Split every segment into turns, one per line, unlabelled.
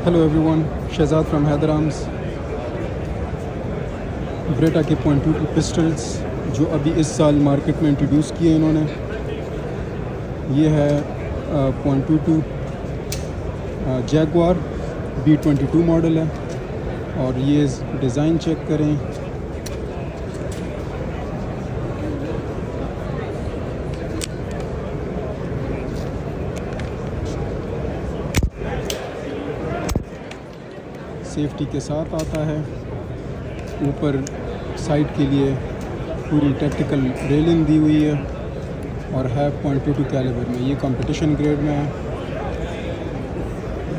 Hello everyone, Shahzad from Haider arms. Beretta के .22 pistols जो अभी इस साल मार्केट में इंट्रोड्यूस किए इन्होंने, ये है .22 जैगवार B22 मॉडल है। और ये डिज़ाइन चेक करें, सेफ्टी के साथ आता है। ऊपर साइड के लिए पूरी टैक्टिकल रेलिंग दी हुई है और है .22 कैलिबर में। ये कंपटीशन ग्रेड में है,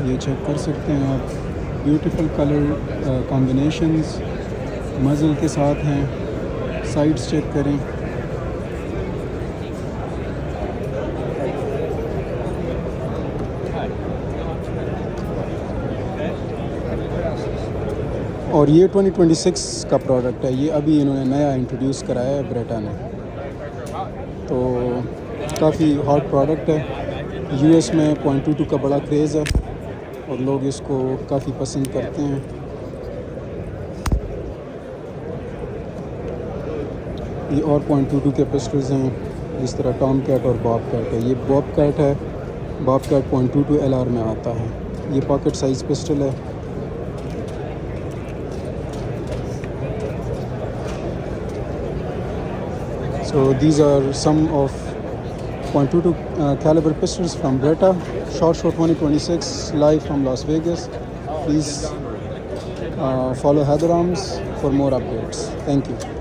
ये चेक कर सकते हैं आप। ब्यूटीफुल कलर कॉम्बिनेशंस मज़ल के साथ हैं। साइड्स चेक करें, और ये 2026 का प्रोडक्ट है। ये अभी इन्होंने नया इंट्रोड्यूस कराया है ब्रेटा ने, तो काफ़ी हॉट प्रोडक्ट है। यूएस में .22 का बड़ा क्रेज़ है और लोग इसको काफ़ी पसंद करते हैं। ये और .22 के पिस्टल्स हैं, जिस तरह टॉम कैट और बॉब कैट है। ये बॉब कैट है, बॉब कैट .22 LR में आता है। ये पॉकेट साइज़ पिस्टल है। So these are some of .22 caliber pistols from Beretta. Short Show 2026 live from Las Vegas. Please follow Heather Arms for more updates. Thank you.